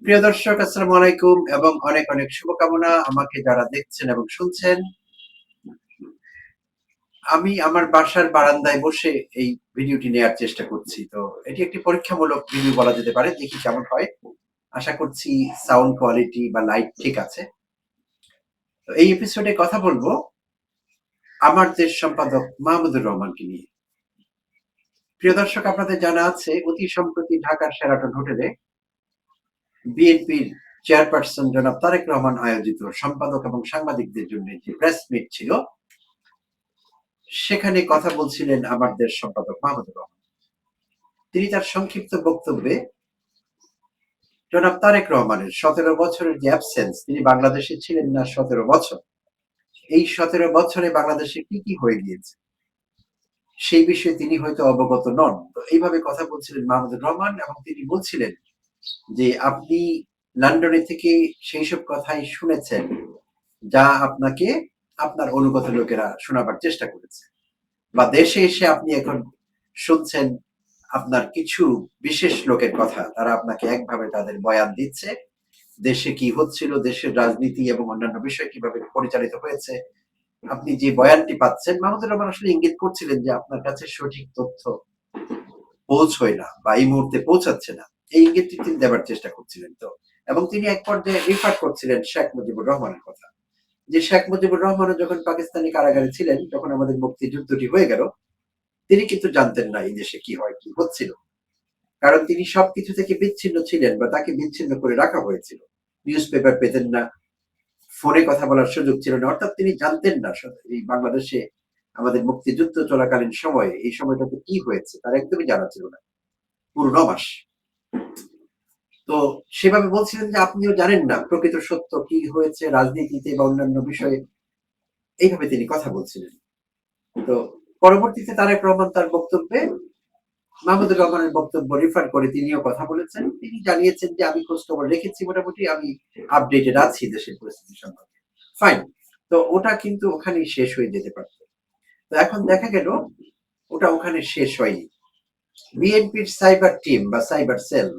প্রিয় দর্শক, আসসালামু আলাইকুম এবং অনেক অনেক শুভকামনা আমাকে যারা দেখছেন এবং শুনছেন। আমি আমার বাসার বারান্দায় বসে এই ভিডিওটি নেয়ার চেষ্টা করছি। তো এটি একটি পরীক্ষামূলক ভিডিও বলা যেতে পারে। দেখি কেমন হয়। আশা করছি সাউন্ড কোয়ালিটি বা লাইট ঠিক আছে। তো এই এপিসোডে কথা বলবো আমার দেশ সম্পাদক মাহমুদুর রহমানকে নিয়ে। প্রিয় দর্শক, আপনাদের জানা আছে অতি সম্প্রতি ঢাকার শেরাটন হোটেলে বিএনপির চেয়ারপারসন জনাব তারেক রহমান আয়োজিত সম্পাদক এবং সাংবাদিকদের জন্য যে প্রেস মিট ছিল, সেখানে কথা বলছিলেন আমার দেশ সম্পাদক মাহমুদুর রহমান। তিনি তার সংক্ষিপ্ত বক্তব্যে জনাব তারেক রহমানের 17 বছরের যে অ্যাবসেন্স, তিনি বাংলাদেশে ছিলেন না 17 বছর, এই 17 বছরে বাংলাদেশে কি কি হয়ে গিয়েছে সেই বিষয়ে তিনি হয়তো অবগত নন। তো এইভাবে কথা বলছিলেন মাহমুদুর রহমান এবং তিনি বলছিলেন যে আপনি লন্ডনে থেকে সেই সব কথাই শুনেছেন যা আপনাকে আপনার অনুগত লোকেরা শোনাবার চেষ্টা করেছে, বা দেশে এসে আপনি এখন শুনছেন আপনার কিছু বিশেষ লোকের কথা। তারা আপনাকে একভাবে তাদের বয়ান দিচ্ছে, দেশে কি হচ্ছিল, দেশের রাজনীতি এবং অন্যান্য বিষয় কিভাবে পরিচালিত হয়েছে। আপনি যে বয়ানটি পাচ্ছেন, মাহমুদুর রহমান আসলে ইঙ্গিত করছিলেন যে আপনার কাছে সঠিক তথ্য পৌঁছয় না বা এই মুহূর্তে পৌঁছাচ্ছে না। এই ইঙ্গিতটি তিনি দেবার চেষ্টা করছিলেন। তো এবং তিনি এক পর্যায়ে রিফার করছিলেন শেখ মুজিবুর রহমানের কথা, যে শেখ মুজিবুর রহমানও যখন পাকিস্তানি কারাগারে ছিলেন, যখন আমাদের মুক্তিযুদ্ধটি হয়ে গেল, তিনি কিন্তু জানতেন না এই দেশে কি হয় কি হচ্ছিল। কারণ তিনি সবকিছু থেকে বিচ্ছিন্ন ছিলেন বা তাকে বিচ্ছিন্ন করে রাখা হয়েছিল। নিউজ পেপার পেতেন না, ফোনে কথা বলার সুযোগ ছিল না, অর্থাৎ তিনি জানতেন না এই বাংলাদেশে আমাদের মুক্তিযুদ্ধ চলাকালীন সময়ে এই সময়টাতে কি হয়েছে তার একদমই জানা ছিল না, পুরো 9 মাস। তো সেভাবে বলছিলেন যে আপনিও জানেন না প্রকৃত সত্য কি হয়েছে রাজনীতিতে বা অন্যান্য বিষয়ে। এইভাবে তিনি কথা বলছিলেন। তো পরবর্তীতে তারেক রহমান তার বক্তব্যে মাহমুদুর রহমানের বক্তব্য রিফার করে তিনিও কথা বলেছেন। তিনি জানিয়েছেন যে আমি খোঁজখবর রেখেছি, মোটামুটি আমি আপডেটেড আছি দেশের পরিস্থিতি সম্পর্কে। ফাইন। তো ওটা কিন্তু ওখানেই শেষ হয়ে যেতে পারত। তো এখন দেখা গেল ওটা ওখানে শেষ হয়নি। বিএনপির সাইবার টিম বা সাইবার সেল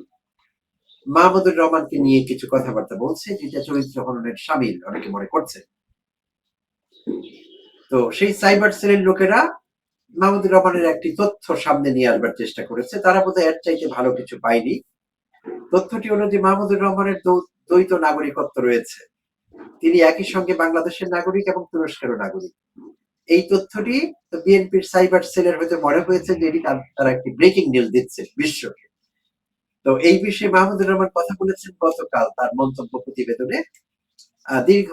মাহমুদুর রহমানকে নিয়ে কিছু কথাবার্তা বলছে, যেটা চরিত্র হননের সামিল অনেকে মনে করছে। তো সেই সাইবার সেলের লোকেরা মাহমুদুর রহমানের একটি তথ্য সামনে নিয়ে আসবার চেষ্টা করেছে। তারা বোধহয় এর চাইতে ভালো কিছু পায়নি। তথ্যটি হলো যে মাহমুদুর রহমানের দ্বৈত নাগরিকত্ব রয়েছে। তিনি একই সঙ্গে বাংলাদেশের নাগরিক এবং তুরস্কেরও নাগরিক। এই তথ্যটি বিএনপির সাইবার সেলের হয়তো মনে হয়েছে যে এটি তারা একটি ব্রেকিং নিউজ দিচ্ছে বিশ্বকে। তো এই বিষয়ে মাহমুদুর রহমান কথা বলেছেন গতকাল তার মন্তব্য প্রতিবেদনে। দীর্ঘ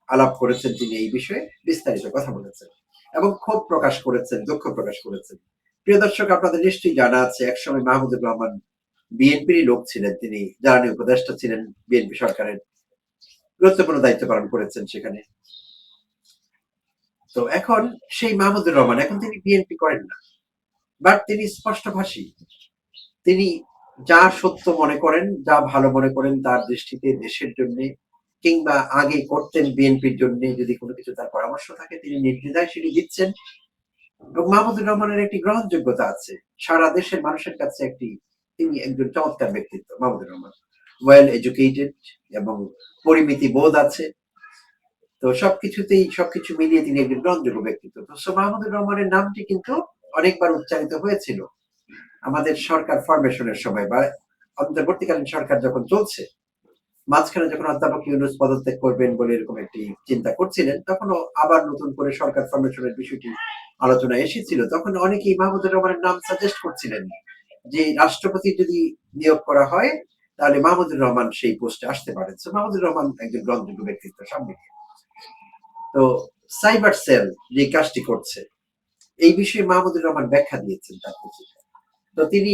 আলাপ করেছেন তিনি, এই বিষয়ে বিস্তারিত কথা বলেছেন এবং ক্ষোভ প্রকাশ করেছেন, দুঃখ প্রকাশ করেছেন। প্রিয় দর্শক, আপনাদের নিশ্চয়ই জানা আছে একসময় মাহমুদুর রহমান বিএনপির লোক ছিলেন। তিনি জ্বালানি উপদেষ্টা ছিলেন, বিএনপি সরকারের গুরুত্বপূর্ণ দায়িত্ব পালন করেছেন সেখানে। তো এখন সেই মাহমুদুর রহমান এখন তিনি বিএনপি করেন না, বাট তিনি স্পষ্টভাষী। তিনি যা সত্য মনে করেন, যা ভালো মনে করেন তার দৃষ্টিতে দেশের জন্য, কিংবা আগে করতেন বিএনপির জন্য, যদি কোনো কিছু তার পরামর্শ থাকে তিনি নির্দ্বিধায় সেটি দিচ্ছেন। এবং মাহমুদুর রহমানের একটি গ্রহণযোগ্যতা আছে সারা দেশের মানুষের কাছে। তিনি একজন চমৎকার ব্যক্তিত্ব মাহমুদুর রহমান, ওয়েল এডুকেটেড এবং পরিমিতি বোধ আছে। তো সবকিছু মিলিয়ে তিনি একজন গ্রহণযোগ্য ব্যক্তিত্ব। তো মাহমুদুর রহমানের নামটি কিন্তু অনেকবার উচ্চারিত হয়েছিল আমাদের সরকার ফরমেশনের সময় বা অন্তর্বর্তীকালীন সরকার যখন চলছে। মাঝখানে যখন অধ্যাপক ইউনূস পদত্যাগ করবেন বলে এরকম একটি চিন্তা করছিলেন, তখনও আবার নতুন করে সরকার ফরমেশনের বিষয়টি আলোচনা এসেছিল। তখন অনেকেই মাহমুদুর রহমানের নাম সাজেস্ট করছিলেন যে রাষ্ট্রপতি যদি নিয়োগ করা হয় তাহলে মাহমুদুর রহমান সেই পোস্টে আসতে পারেন। মাহমুদুর রহমান একজন গ্রহণযোগ্য ব্যক্তিত্ব সামনে। তো সাইবার সেল যে কাজটি করছে এই বিষয়ে মাহমুদুর রহমান ব্যাখ্যা দিয়েছেন তার পত্রিকায়। তো তিনি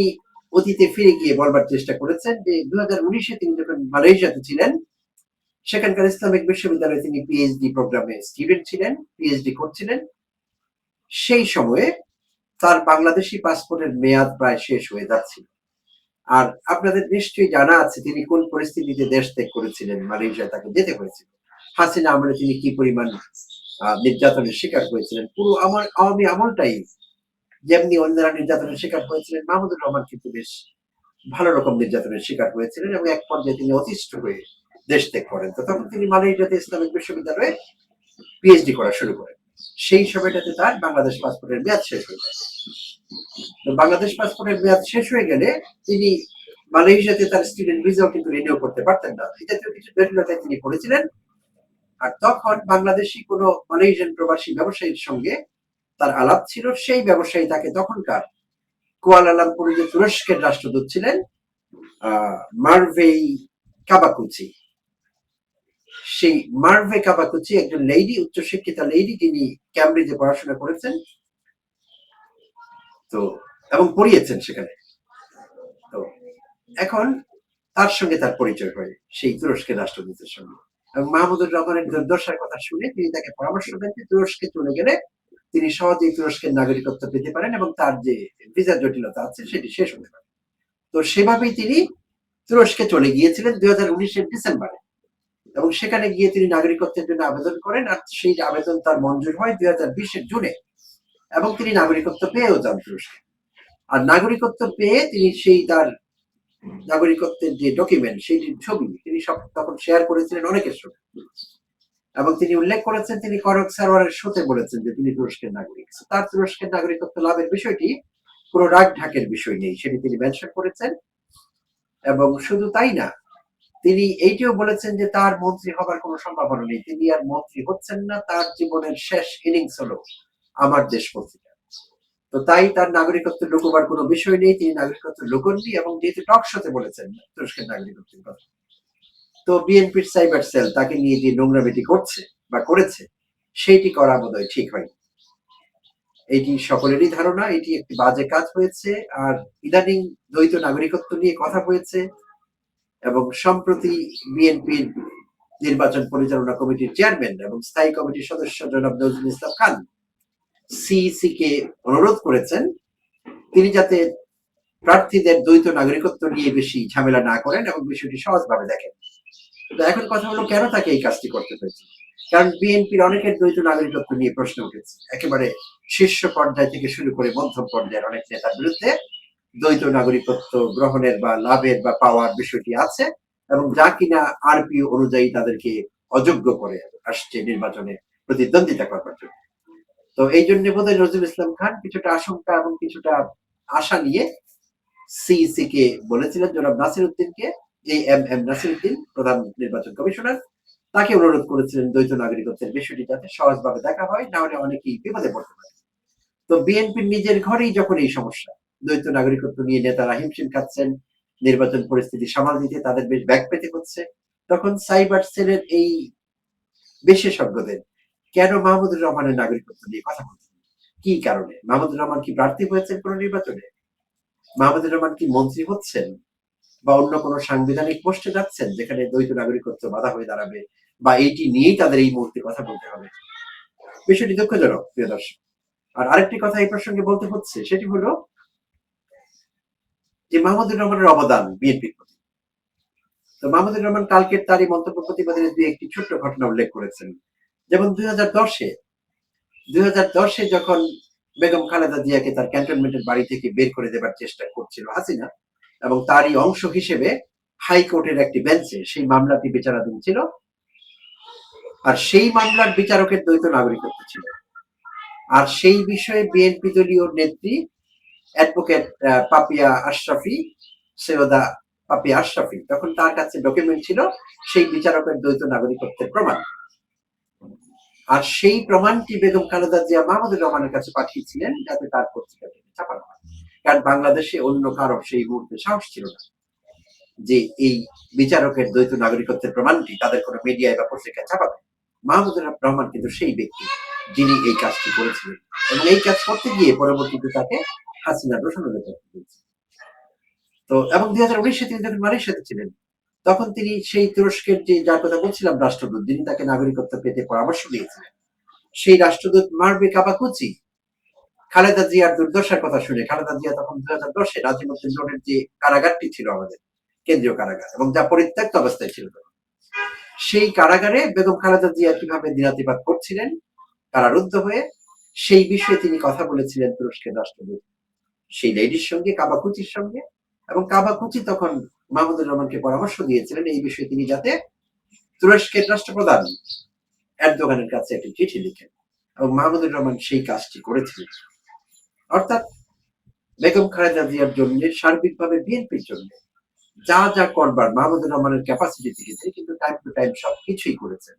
অতীতে ফিরে গিয়ে বলবার চেষ্টা করেছেন যে 2019-এ তিনি যখন মালয়েশিয়াতে ছিলেন, সেখানকার ইসলামিক বিশ্ববিদ্যালয়ে তিনি পিএইচডি প্রোগ্রামে স্টুডেন্ট ছিলেন, পিএইচডি করছিলেন। সেই সময়ে তার বাংলাদেশি পাসপোর্টের মেয়াদ প্রায় শেষ হয়ে যাচ্ছিল। আর আপনাদের নিশ্চয়ই জানা আছে তিনি কোন পরিস্থিতিতে দেশ ত্যাগ করেছিলেন, মালয়েশিয়া তাকে যেতে হয়েছিল। হাসিনা আমলে তিনি কি পরিমাণ নির্যাতনের শিকার হয়েছিলেন। পুরো আওয়ামী আমলটাই যেমনি অন্যরা নির্যাতনের শিকার হয়েছিলেন, মাহমুদুর রহমান কিন্তু বেশ ভালো রকম নির্যাতনের শিকার হয়েছিলেন এবং এক পর্যায়ে তিনি অতিষ্ঠ হয়ে দেশ ত্যাগ করেন। তো তখন তিনি মালয়েশিয়াতে ইসলামিক বিশ্ববিদ্যালয়ে পিএইচডি করা শুরু করেন। সেই সময়টাতে তার বাংলাদেশ পাসপোর্টের মেয়াদ শেষ হয়ে যায়। তো বাংলাদেশ পাসপোর্টের মেয়াদ শেষ হয়ে গেলে তিনি মালয়েশিয়াতে তার স্টুডেন্ট ভিসাও কিন্তু রিনিউ করতে পারতেন না। এই জাতীয় কিছু জটিলতায় তিনি পড়েছিলেন। আর তখন বাংলাদেশি কোনো মালয়েশিয়ান প্রবাসী ব্যবসায়ীর সঙ্গে তার আলাপ ছিল। সেই ব্যবসায়ী তাকে তখনকার কুয়ালালামপুরে যে তুরস্কের রাষ্ট্রদূত ছিলেন মার্ভেই কাবাকুচি, সেই মার্ভে কাবাকুচি একজন লেডি, উচ্চশিক্ষিতা লেডি, তিনি ক্যামব্রিজে পড়াশোনা করেছেন তো এবং পড়িয়েছেন সেখানে। তো এখন তার সঙ্গে তার পরিচয় হয় সেই তুরস্কের রাষ্ট্রদূতের সঙ্গে, এবং মাহমুদুর রহমানের দুর্দশার কথা শুনে তিনি তাকে পরামর্শ দেন যে তুরস্কে চলে গেলে তিনি সহজেই তুরস্কের নাগরিকত্ব পেতে পারেন এবং তার যে ভিসা জটিলতা আছে সেটি শেষ হতে পারে। তো সেভাবেই তিনি তুরস্কে চলে গিয়েছিলেন 2019-এর ডিসেম্বরে, এবং সেখানে গিয়ে তিনি নাগরিকত্বের জন্য আবেদন করেন। আর সেই আবেদন তার মঞ্জুর হয় 2020-এর জুনে, এবং তিনি নাগরিকত্ব পেয়েও যান তুরস্কে। আর নাগরিকত্ব পেয়ে তিনি সেই তার নাগরিকত্বের যে ডকুমেন্ট সেটির ছবি তিনি সব তখন শেয়ার করেছিলেন অনেকের সঙ্গে, এবং তিনি উল্লেখ করেছেন তিনি করক সারোয়ারের শোতে বলেছেন যে তিনি তুরস্কের নাগরিক। তার তুরস্কের নাগরিকত্ব লাভের বিষয়টি কোনো রাগ ঢাকের বিষয় নেই, সেটি তিনি মেনশন করেছেন। এবং শুধু তাই না, তিনি এইটিও বলেছেন যে তার মন্ত্রী হবার কোনো সম্ভাবনা নেই, তিনি আর মন্ত্রী হচ্ছেন না, তার জীবনের শেষ ইনিংস হলো আমার দেশ পত্রিকা। তো তাই তার নাগরিকত্ব লুকোবার কোনো বিষয় নেই, তিনি নাগরিকত্ব লুকোননি, এবং যেহেতু টক শোতে বলেছেন তুরস্কের নাগরিকত্বের কথা, তো বিএনপির সাইবার সেল তাকে নিয়ে যে নোংরামিটি করছে বা করেছে সেইটি করা বোধহয় ঠিক হয়নি। এটি সকলেরই ধারণা এটি একটি বাজে কাজ হয়েছে। আর ইদানিং দ্বৈত নাগরিকত্ব নিয়ে কথা হয়েছে, এবং সম্প্রতি বিএনপির নির্বাচন পরিচালনা কমিটির চেয়ারম্যান এবং স্থায়ী কমিটির সদস্য জনাব নজরুল ইসলাম খান সিইসি কে অনুরোধ করেছেন তিনি যাতে প্রার্থীদের দ্বৈত নাগরিকত্ব নিয়ে বেশি ঝামেলা না করেন এবং বিষয়টি সহজভাবে দেখেন। তো এখন কথা হলো কেন তাকে এই কাজটি করতে হয়েছে? কারণ বিএনপির অনেকের দ্বৈত নাগরিকত্ব নিয়ে প্রশ্ন উঠেছে, একেবারে শীর্ষ পর্যায় থেকে শুরু করে মধ্যম পর্যায়ের অনেক নেতার বিরুদ্ধে দ্বৈত নাগরিকত্ব গ্রহণের বা লাভের বা পাওয়ার বিষয়টি আছে, এবং যা কিনা আরপিও অনুযায়ী তাদেরকে অযোগ্য করে আসছে নির্বাচনে প্রতিদ্বন্দ্বিতা করবার জন্য। তো এই জন্য বোধহয় নজরুল ইসলাম খান কিছুটা আশঙ্কা এবং কিছুটা আশা নিয়ে সিইসি কে বলেছিলেন, জনাব নাসির উদ্দিনকে, এম নাসির উদ্দিন প্রধান নির্বাচন কমিশনার, তাকে অনুরোধ করেছিলেন দ্বৈত নাগরিকত্বের বিষয়টি যাতে সহজভাবে দেখা হয়, না হলে অনেকেই বিপদে পড়তে পারে। তো বিএনপির নিজের ঘরেই যখন এই সমস্যা, দ্বৈত নাগরিকত্ব নিয়ে নেতারা হিমশিম খাচ্ছেন, নির্বাচন পরিস্থিতি সামাল দিতে তাদের বেশ ব্যাক পেতে হচ্ছে, তখন সাইবার সেলের এই বিশেষজ্ঞদের কেন মাহমুদুর রহমানের নাগরিকত্ব নিয়ে কথা বলছেন? কি কারণে? মাহমুদুর রহমান কি প্রার্থী হয়েছেন কোন নির্বাচনে? মাহমুদুর রহমান কি মন্ত্রী হচ্ছেন বা অন্য কোনো সাংবিধানিক পোস্টে যাচ্ছেন যেখানে দ্বৈত নাগরিকত্ব বাধা হয়ে দাঁড়াবে, বা এইটি নিয়েই তাদের এই মুহূর্তে কথা বলতে হবে? বিষয়টি দুঃখজনক, প্রিয় দর্শক। আর আরেকটি কথা এই প্রসঙ্গে বলতে হচ্ছে, সেটি হলো যে মাহমুদুর রহমানের অবদান বিএনপির প্রতি। তো মাহমুদুর রহমান কালকের তারই মন্তব্য প্রতিবেদনে দুই একটি ছোট্ট ঘটনা উল্লেখ করেছেন। যেমন 2010-এ যখন বেগম খালেদা জিয়াকে তার ক্যান্টনমেন্টের বাড়ি থেকে বের করে দেবার চেষ্টা করছিল হাসিনা, এবং তারই অংশ হিসেবে হাইকোর্টের একটি বেঞ্চে সেই মামলাটি বিচারাধীন ছিল, আর সেই মামলার বিচারকের দ্বৈত নাগরিকত্ব ছিল। আর সেই বিষয়ে বিএনপি দলীয় নেত্রী অ্যাডভোকেট পাপিয়া আশরাফি, সৈয়দা পাপিয়া আশরাফি, তখন তার কাছে ডকুমেন্ট ছিল সেই বিচারকের দ্বৈত নাগরিকত্বের প্রমাণ। আর সেই প্রমাণটি বেগম খালেদা জিয়া মাহমুদুর রহমানের কাছে পাঠিয়েছিলেন যাতে তার পত্রিকা থেকে ছাপানো হয়। কারণ বাংলাদেশে অন্য কারো সেই মুহূর্তে সাহস ছিল না যে এই বিচারকের দ্বৈত নাগরিকত্বের প্রমাণটি তাদের কোনো মিডিয়ায় বা পত্রিকায় ছাপাবে। মাহমুদুর রহমান কিন্তু সেই ব্যক্তি যিনি এই কাজটি করেছিলেন, এবং এই কাজ করতে গিয়ে পরবর্তীতে তাকে হাসিনা দোষারোপ করতে হয়েছে। তো এবং 2019-এ তিনি যখন মালয়েশিয়াতে ছিলেন, তখন তিনি সেই তুরস্কের যে যার কথা বলছিলাম রাষ্ট্রদূত, যিনি তাকে নাগরিকত্ব পেতে পরামর্শ দিয়েছিলেন, সেই রাষ্ট্রদূত মার্ভে কাবাকুচি খালেদা জিয়ার দুর্দশার কথা শুনে, খালেদা জিয়া তখন 2010-এ নাজিমুদ্দিন রোডের যে কারাগারটি ছিল আমাদের কেন্দ্রীয় কারাগার, এবং যা পরিত্যক্ত অবস্থায় ছিল, সেই কারাগারে বেগম খালেদা জিয়া কিভাবে দিনাতিপাত করছিলেন কারারুদ্ধ হয়ে, সেই বিষয়ে তিনি কথা বলেছিলেন তুরস্কের রাষ্ট্রদূত সেই লেডির সঙ্গে, কাবাকুচির সঙ্গে, এবং কাবাকুচি তখন মাহমুদুর রহমানকে পরামর্শ দিয়েছিলেন এই বিষয়ে তিনি যাতে তুরস্কের রাষ্ট্রপ্রধান এরদোগানের কাছে একটি চিঠি লিখেন, এবং মাহমুদুর রহমান সেই কাজটি করেছিলেন। অর্থাৎ বেগম খালেদা জিয়ার জন্য, সার্বিকভাবে বিএনপির জন্য যা যা করবার মাহমুদুর রহমানের ক্যাপাসিটি থেকে তিনি কিন্তু টাইম টু টাইম সবকিছুই করেছেন।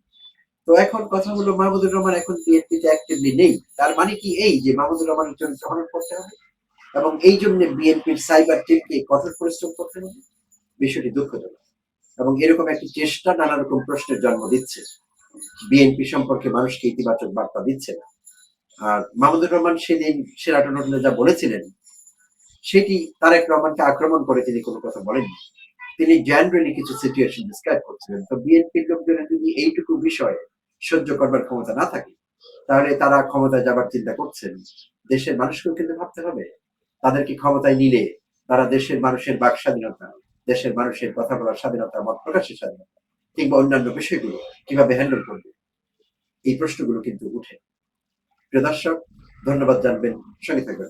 তো এখন কথা হলো, মাহমুদুর রহমান এখন বিএনপিতে অ্যাক্টিভলি নেই, তার মানে কি এই যে মাহমুদুর রহমানের জন্য গ্রহণ করতে হবে এবং এই জন্য বিএনপির সাইবার টিমকে কঠোর পরিশ্রম করতে হবে? বিষয়টি দুঃখজনক এবং এরকম একটি চেষ্টা নানা রকম প্রশ্নের জন্ম দিচ্ছে, বিএনপি সম্পর্কে মানুষকে ইতিবাচক বার্তা দিচ্ছে না। আর মাহমুদুর রহমান সেদিন সেরাটন হোটেলে যা বলেছিলেন সেটি তারেক রহমানকে আক্রমণ করে তিনি কোনো কথা বলেননি, তিনি জেনারেলি কিছু সিচুয়েশন ডিসক্রাইব করছিলেন। তো বিএনপির লোকজনের যদি এইটুকু বিষয়ে সহ্য করবার ক্ষমতা না থাকে, তাহলে তারা ক্ষমতায় যাবার চিন্তা করছেন, দেশের মানুষকেও কিন্তু ভাবতে হবে তাদেরকে ক্ষমতায় নিলে তারা দেশের মানুষের বাক স্বাধীনতা, দেশের মানুষের কথা বলার স্বাধীনতা, মত প্রকাশের স্বাধীনতা কিংবা অন্যান্য বিষয়গুলো কিভাবে হ্যান্ডেল করবে, এই প্রশ্নগুলো কিন্তু উঠে। প্রিয় দর্শক, ধন্যবাদ জানবেন, সঙ্গে থাকবেন।